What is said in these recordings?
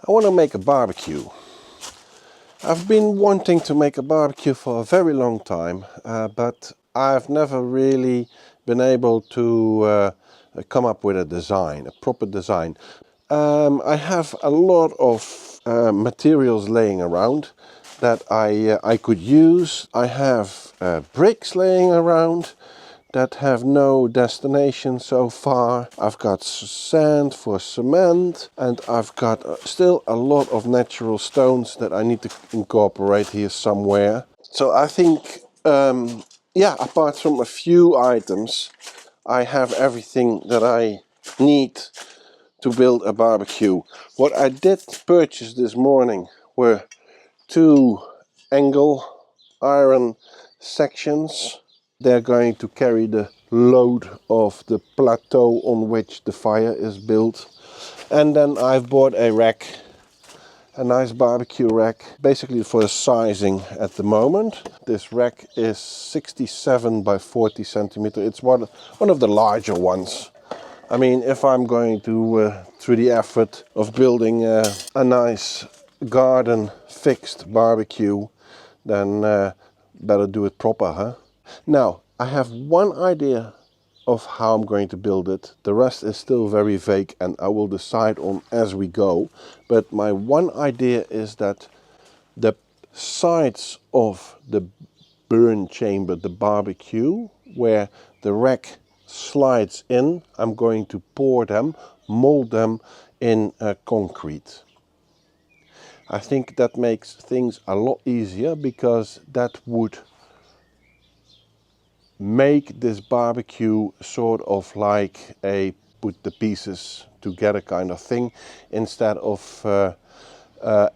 I want to make a barbecue. I've been wanting to make a barbecue for a very long time, but I've never really been able to come up with a design, a proper design. I have a lot of materials laying around that I could use. I have bricks laying around that have no destination so far. I've got sand for cement, and I've got still a lot of natural stones that I need to incorporate here somewhere. So I think, yeah, apart from a few items, I have everything that I need to build a barbecue. What I did purchase this morning were 2 angle iron sections. They're going to carry the load of the plateau on which the fire is built. And then I've bought a rack, a nice barbecue rack, basically for the sizing at the moment. This rack is 67 by 40 centimeter. It's one of the larger ones. I mean, if I'm going to, through the effort of building a nice garden fixed barbecue, then better do it proper, huh? Now, I have one idea of how I'm going to build it. The rest is still very vague and I will decide on as we go. But my one idea is that the sides of the burn chamber, the barbecue, where the rack slides in, I'm going to pour them, mold them in concrete. I think that makes things a lot easier, because that would make this barbecue sort of like a put the pieces together kind of thing, instead of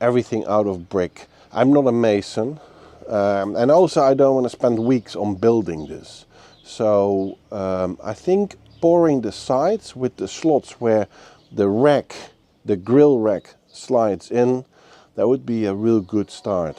everything out of brick. I'm not a mason, and also I don't want to spend weeks on building this. So I think pouring the sides with the slots where the rack, the grill rack, slides in, that would be a real good start.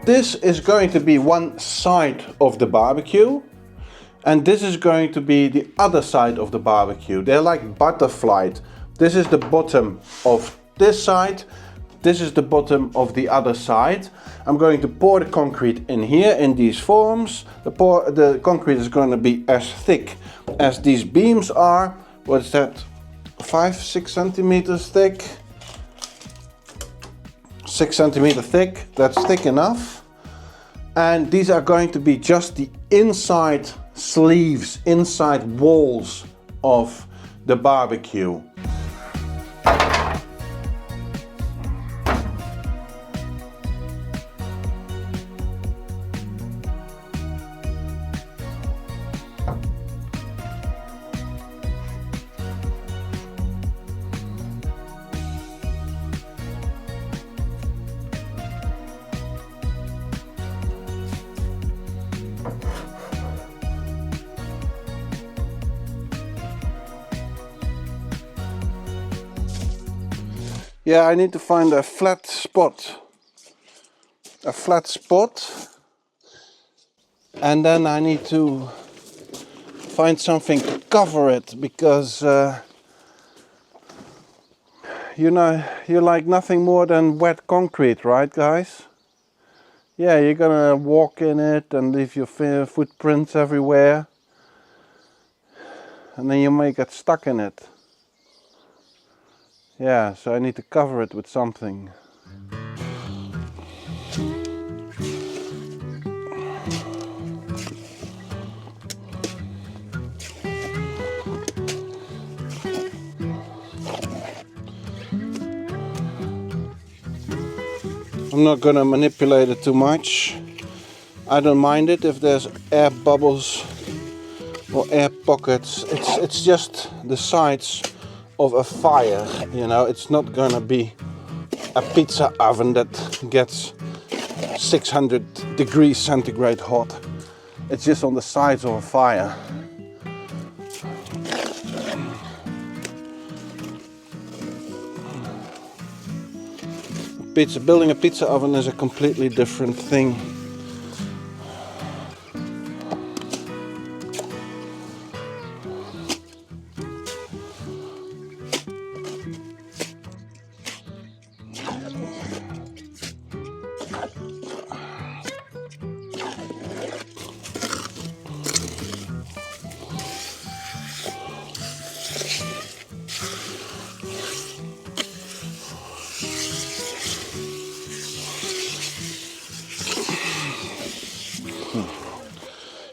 This is going to be one side of the barbecue, and this is going to be the other side of the barbecue. They're like butterflied. This is the bottom of this side, this is the bottom of the other side. I'm going to pour the concrete in here in these forms. The concrete is going to be as thick as these beams are. What's that? 5-6 centimeters thick. 6 centimeters thick, that's thick enough. And these are going to be just the inside sleeves, inside walls of the barbecue. Yeah, I need to find a flat spot. A flat spot. And then I need to find something to cover it, because you know, you like nothing more than wet concrete, right guys? Yeah, you're gonna walk in it and leave your footprints everywhere, and then you may get stuck in it. Yeah, so I need to cover it with something. I'm not gonna manipulate it too much. I don't mind it if there's air bubbles or air pockets. It's just the sides of a fire, you know. It's not gonna be a pizza oven that gets 600 degrees centigrade hot. It's just on the sides of a fire. Building a pizza oven is a completely different thing.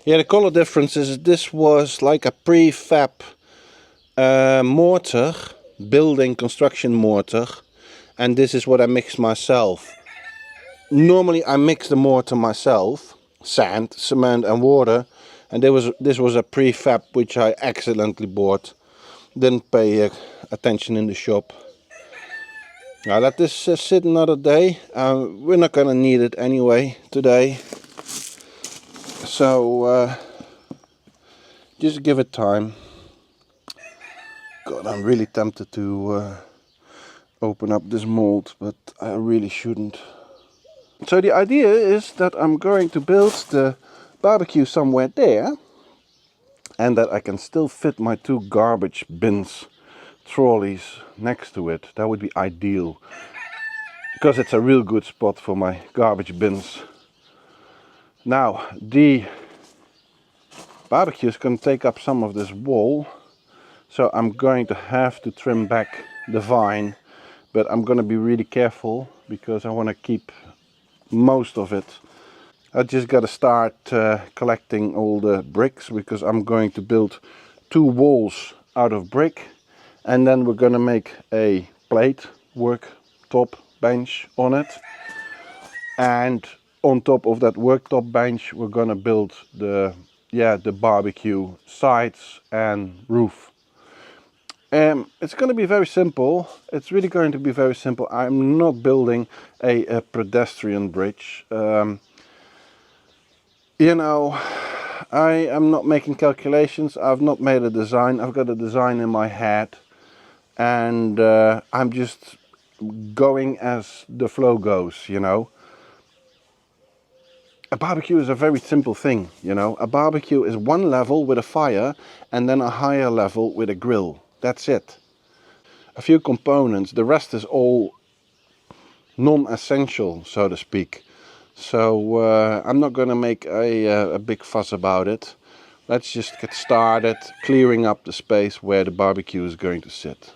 Yeah, the color difference is this was like a prefab mortar, building construction mortar, and this is what I mixed myself. Normally I mix the mortar myself, sand, cement and water, and this was a prefab which I accidentally bought. Didn't pay attention in the shop. Now let this sit another day. We're not gonna need it anyway today. So just give it time. God, I'm really tempted to open up this mold, but I really shouldn't. So the idea is that I'm going to build the barbecue somewhere there, and that I can still fit my 2 garbage bins trolleys next to it. That would be ideal, because it's a real good spot for my garbage bins. Now the barbecue is going to take up some of this wall, so I'm going to have to trim back the vine, but I'm going to be really careful because I want to keep most of it. I just got to start collecting all the bricks, because I'm going to build 2 walls out of brick, and then we're going to make a plate worktop bench on it, and on top of that worktop bench we're going to build the barbecue sides and roof. It's going to be very simple. It's really going to be very simple. I'm not building a pedestrian bridge. You know, I am not making calculations. I've not made a design. I've got a design in my head, and I'm just going as the flow goes, you know. A barbecue is a very simple thing, you know. A barbecue is one level with a fire and then a higher level with a grill. That's it. A few components, the rest is all non-essential, so to speak. So I'm not going to make a big fuss about it. Let's just get started clearing up the space where the barbecue is going to sit.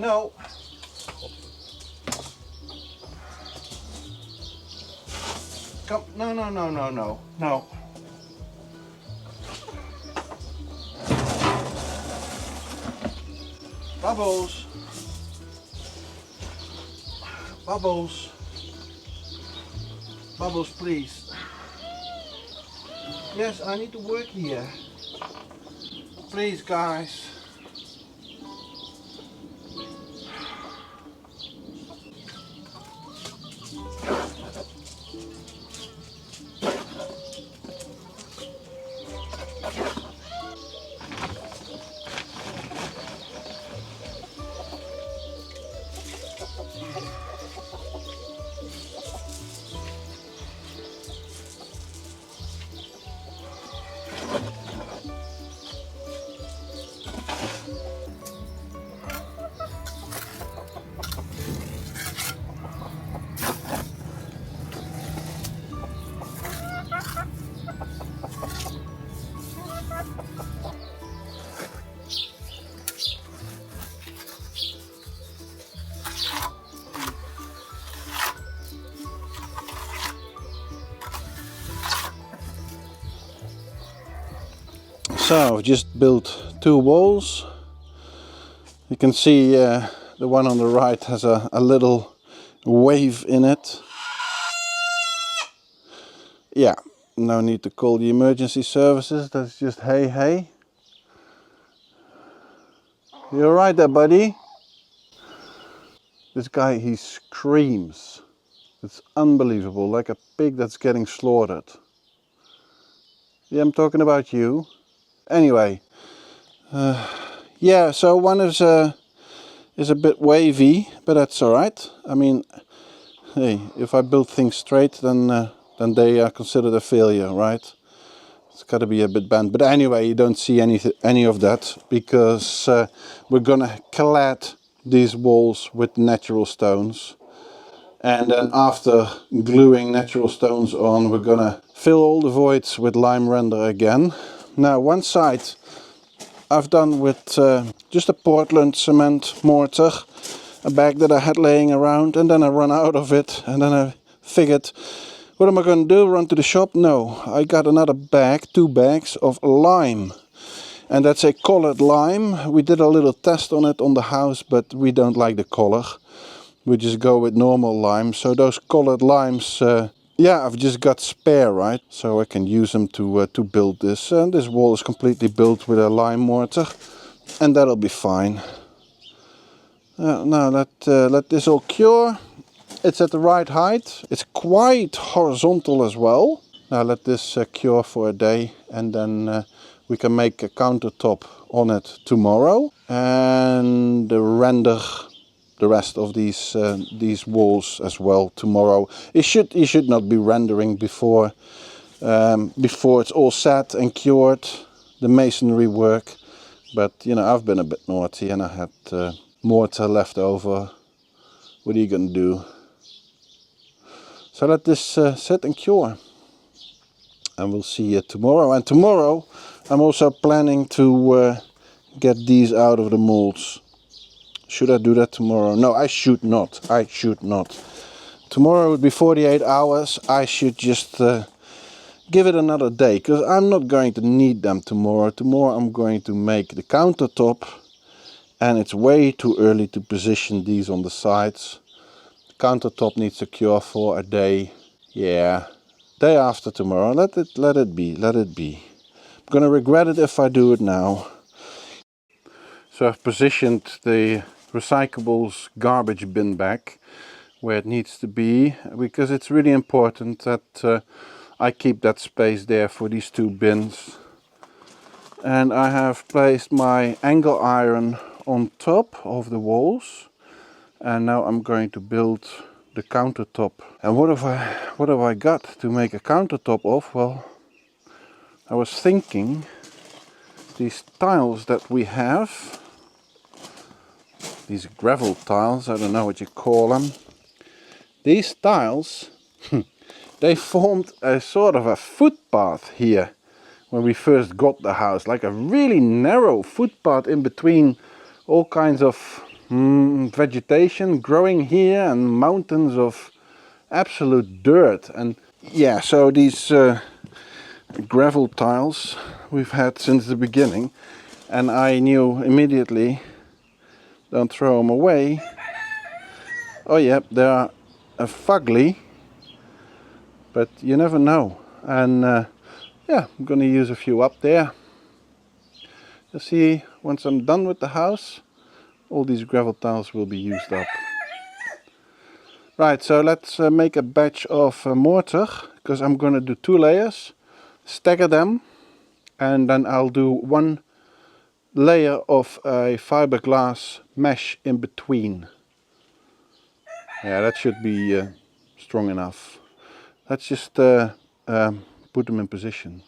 No. Come, no, no, no, no, no, no. Bubbles. Bubbles. Bubbles, please. Yes, I need to work here. Please, guys. So I've just built 2 walls. You can see the one on the right has a little wave in it. Yeah, no need to call the emergency services, that's just hey hey. You alright there, buddy? This guy, he screams. It's unbelievable, like a pig that's getting slaughtered. Yeah, I'm talking about you. Anyway, yeah, so one is a bit wavy, but that's alright. I mean, hey, if I build things straight, then they are considered a failure, right? It's got to be a bit bent. But anyway, you don't see any of that, because we're gonna clad these walls with natural stones. And then after gluing natural stones on, we're gonna fill all the voids with lime render again. Now, one side I've done with just a Portland cement mortar, a bag that I had laying around, and then I ran out of it, and then I figured, what am I going to do, run to the shop? No, I got another bag, 2 bags of lime, and that's a colored lime. We did a little test on it on the house, but we don't like the color. We just go with normal lime. So those colored limes, yeah, I've just got spare, right? So I can use them to build this. And this wall is completely built with a lime mortar, and that'll be fine. Now let this all cure. It's at the right height. It's quite horizontal as well. Now let this cure for a day, and then we can make a countertop on it tomorrow and render the rest of these walls as well tomorrow. You should not be rendering before it's all set and cured, the masonry work. But you know, I've been a bit naughty and I had mortar left over. What are you gonna do? So let this set and cure, and we'll see you tomorrow. And tomorrow I'm also planning to get these out of the molds. Should I do that tomorrow? No, I should not. I should not. Tomorrow would be 48 hours. I should just give it another day, because I'm not going to need them tomorrow. Tomorrow I'm going to make the countertop, and it's way too early to position these on the sides. The countertop needs to cure for a day. Yeah, day after tomorrow. Let it be. I'm gonna regret it if I do it now. So I've positioned the recyclables garbage bin back where it needs to be, because it's really important that I keep that space there for these 2 bins. And I have placed my angle iron on top of the walls, and now I'm going to build the countertop. And what have I got to make a countertop of? Well, I was thinking these tiles that we have, these gravel tiles, I don't know what you call them. These tiles, they formed a sort of a footpath here when we first got the house, like a really narrow footpath in between all kinds of vegetation growing here and mountains of absolute dirt. And yeah, so these gravel tiles we've had since the beginning, and I knew immediately, don't throw them away. Oh yeah, they are fugly, but you never know. And yeah, I'm gonna use a few up there. You see, once I'm done with the house, all these gravel tiles will be used up. Right, so let's make a batch of mortar, because I'm gonna do 2 layers, stagger them, and then I'll do 1 layer of a fiberglass mesh in between. Yeah, that should be strong enough. Let's just put them in position.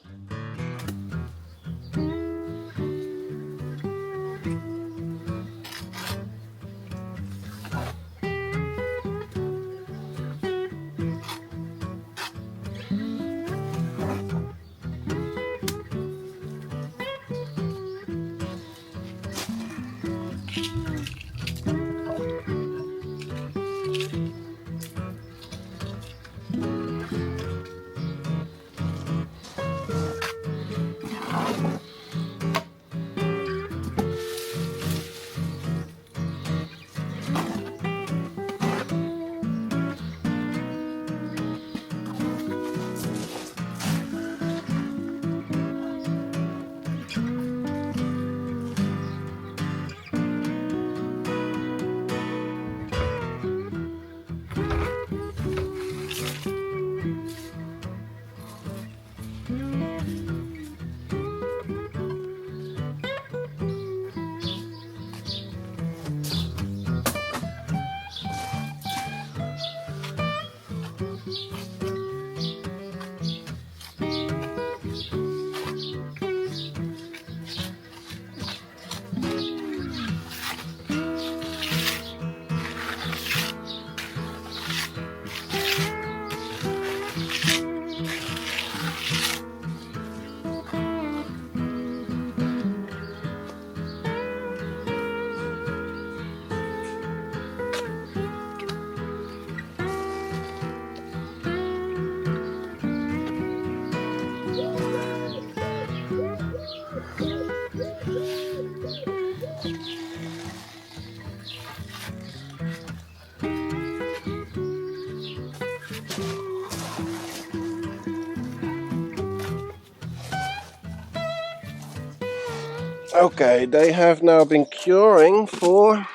Okay, they have now been curing for,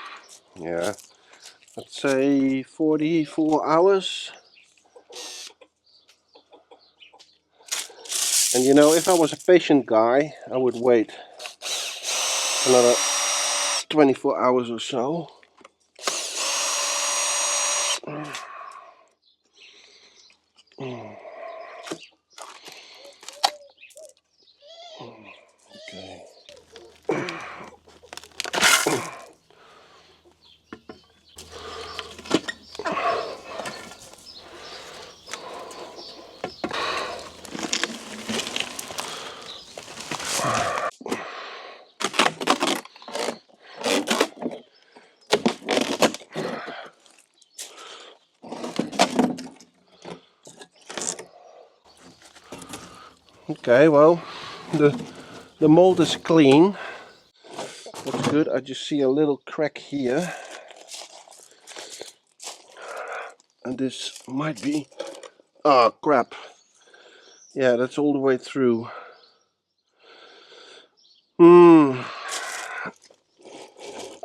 yeah, let's say 44 hours. And you know, if I was a patient guy, I would wait another 24 hours or so. Okay. Okay, well, the mold is clean. Looks good. I just see a little crack here. And this might be, oh crap. Yeah, that's all the way through.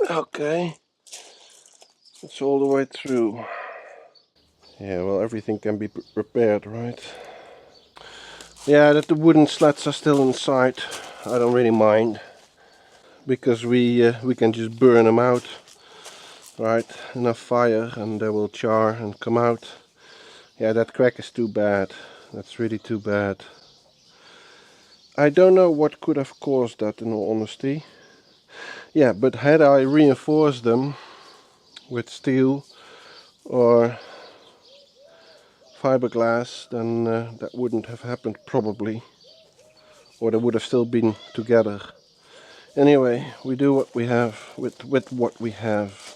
Okay. That's all the way through. Yeah, well, everything can be repaired, right? Yeah, that the wooden slats are still inside, I don't really mind, because we can just burn them out, right? Enough fire and they will char and come out. Yeah, that crack is too bad. That's really too bad. I don't know what could have caused that, in all honesty. Yeah, but had I reinforced them with steel or fiberglass, then that wouldn't have happened probably, or they would have still been together. Anyway, we do what we have with what we have.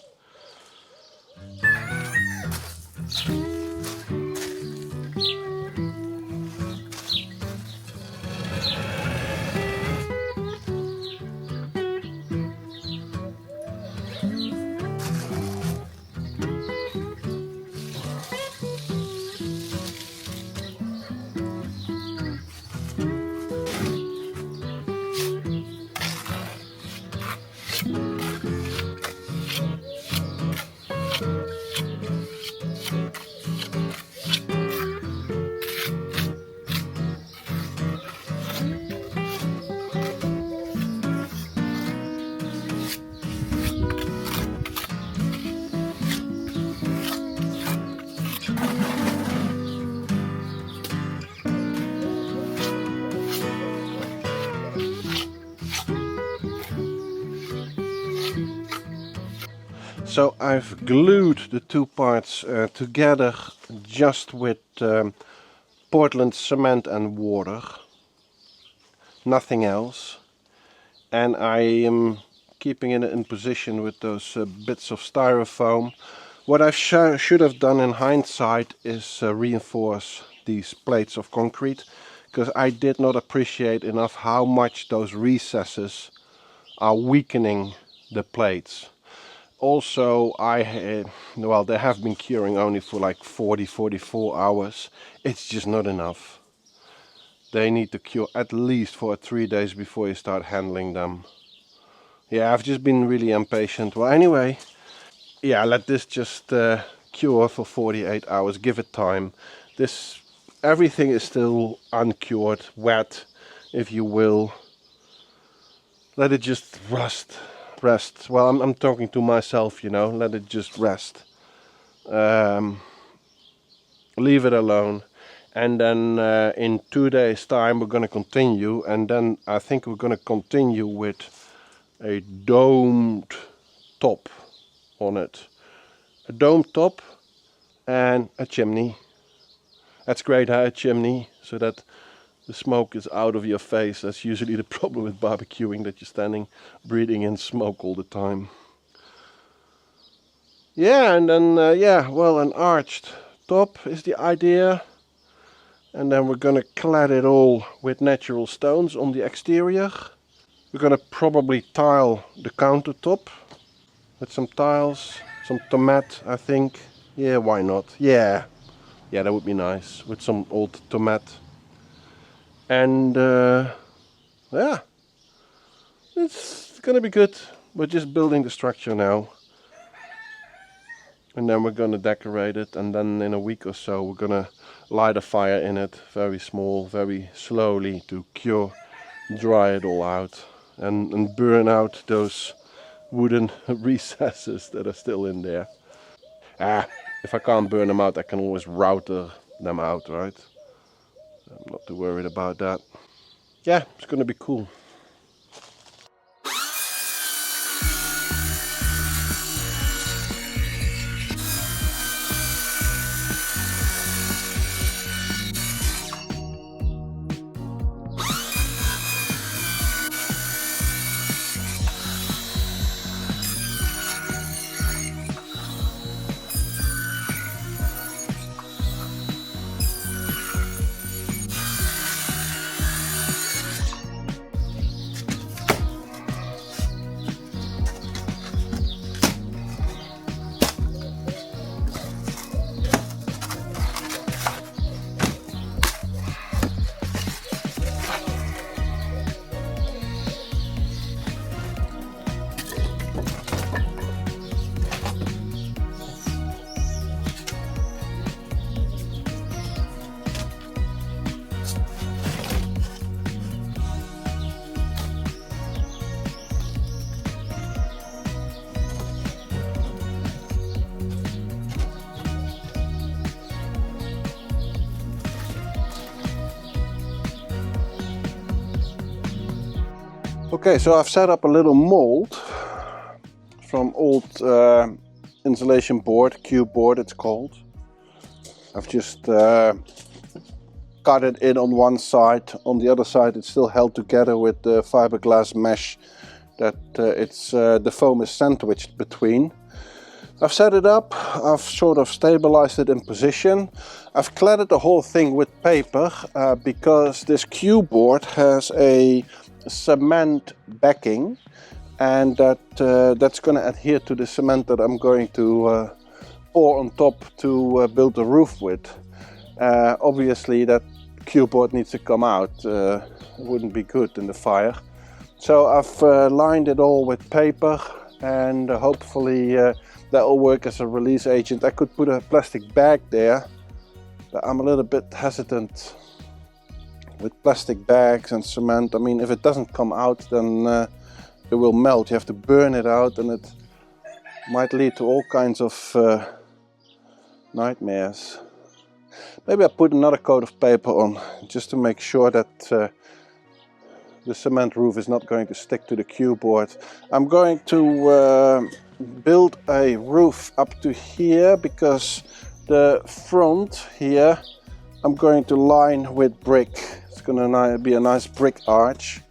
So I've glued the two parts together just with Portland cement and water, nothing else. And I am keeping it in position with those bits of styrofoam. What I should have done in hindsight is reinforce these plates of concrete, because I did not appreciate enough how much those recesses are weakening the plates. Also, well, they have been curing only for like 44 hours. It's just not enough. They need to cure at least for 3 days before you start handling them. Yeah, I've just been really impatient. Well, anyway, yeah, let this just cure for 48 hours. Give it time. Everything is still uncured, wet, if you will. Let it just rest. Well, I'm talking to myself, you know. Let it just rest. Leave it alone, and then in 2 days time we're going to continue, and then I think we're going to continue with a domed top on it. A domed top and a chimney. That's great, huh? A chimney, so that the smoke is out of your face. That's usually the problem with barbecuing, that you're standing breathing in smoke all the time. Yeah, and then yeah, well, an arched top is the idea. And then we're gonna clad it all with natural stones on the exterior. We're gonna probably tile the countertop with some tiles, some tomato, I think. Yeah, why not? Yeah, that would be nice with some old tomato. And yeah, it's gonna be good. We're just building the structure now. And then we're gonna decorate it, and then in a week or so we're gonna light a fire in it, very small, very slowly, to dry it all out, and burn out those wooden recesses that are still in there. If I can't burn them out, I can always router them out, right? I'm not too worried about that. Yeah, it's gonna be cool. Okay, so I've set up a little mold from old insulation board, cube board it's called. I've just cut it in on one side. On the other side it's still held together with the fiberglass mesh that the foam is sandwiched between. I've set it up, I've sort of stabilized it in position. I've cladded the whole thing with paper because this Q board has a cement backing, and that's going to adhere to the cement that I'm going to pour on top to build the roof with. Obviously that Q board needs to come out, it wouldn't be good in the fire. So I've lined it all with paper, and hopefully that will work as a release agent. I could put a plastic bag there, but I'm a little bit hesitant with plastic bags and cement. I mean, if it doesn't come out, then it will melt. You have to burn it out, and it might lead to all kinds of nightmares. Maybe I put another coat of paper on just to make sure that the cement roof is not going to stick to the Q board. I'm going to build a roof up to here, because the front here I'm going to line with brick. It's gonna be a nice brick arch.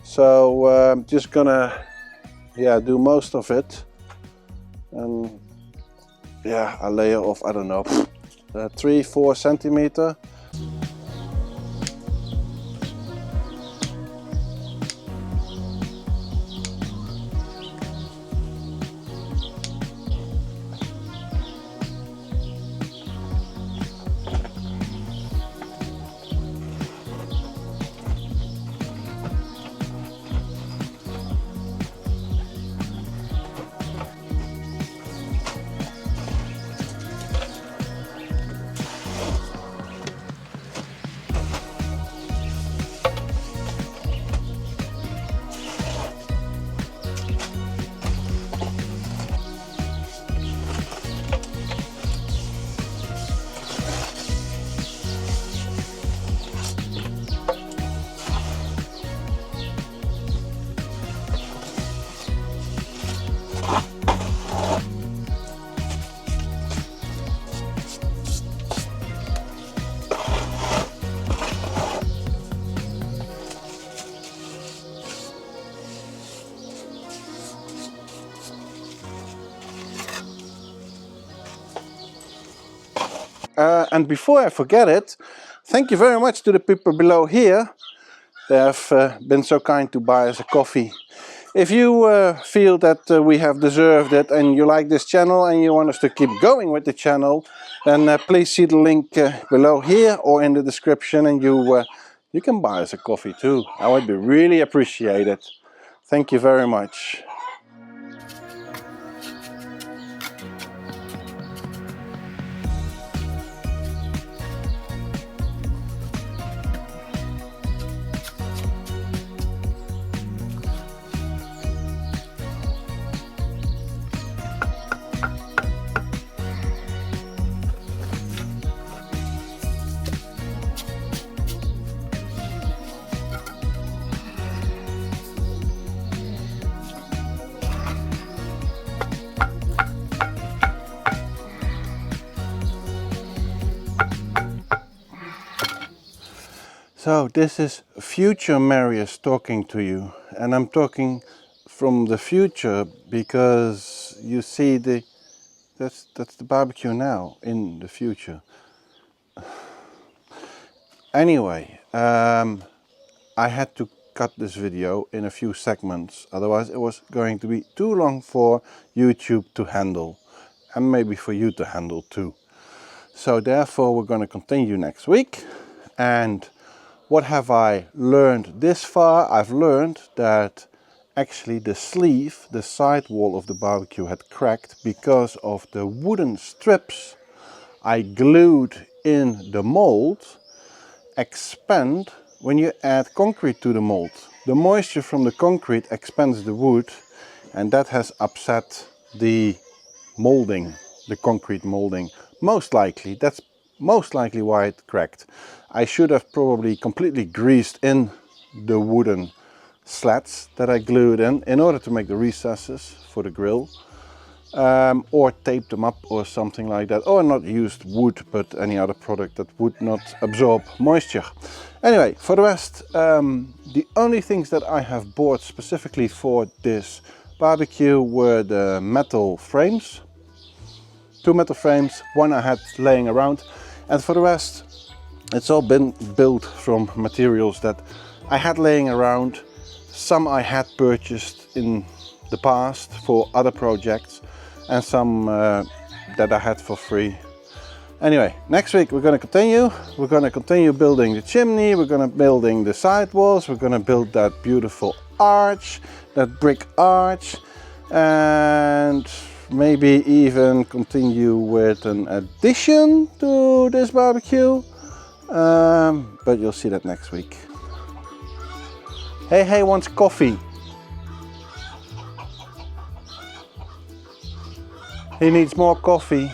So I'm just gonna do most of it, and a layer of, I don't know, 3-4 centimeter. And before I forget it, thank you very much to the people below here. They have been so kind to buy us a coffee. If you feel that we have deserved it, and you like this channel and you want us to keep going with the channel, then please see the link below here or in the description, and you can buy us a coffee too. I would be really appreciated. Thank you very much. So this is future Marius talking to you, and I'm talking from the future because you see that's the barbecue now in the future. Anyway, I had to cut this video in a few segments, otherwise it was going to be too long for YouTube to handle, and maybe for you to handle too. So therefore we're going to continue next week. And what have I learned this far? I've learned that actually the sleeve, the side wall of the barbecue, had cracked because of the wooden strips I glued in the mold expand when you add concrete to the mold. The moisture from the concrete expands the wood, and that has upset the molding, the concrete molding. Most likely, that's most likely why it cracked. I should have probably completely greased in the wooden slats that I glued in order to make the recesses for the grill, or tape them up or something like that, or not used wood but any other product that would not absorb moisture. Anyway, for the rest, the only things that I have bought specifically for this barbecue were the metal frames. 2 metal frames, one I had laying around, and for the rest it's all been built from materials that I had laying around. Some I had purchased in the past for other projects, and some that I had for free. Anyway, next week we're going to continue. We're going to continue building the chimney, we're going to building the side walls, we're going to build that beautiful arch, that brick arch, and maybe even continue with an addition to this barbecue. But you'll see that next week. Hey wants coffee. He needs more coffee.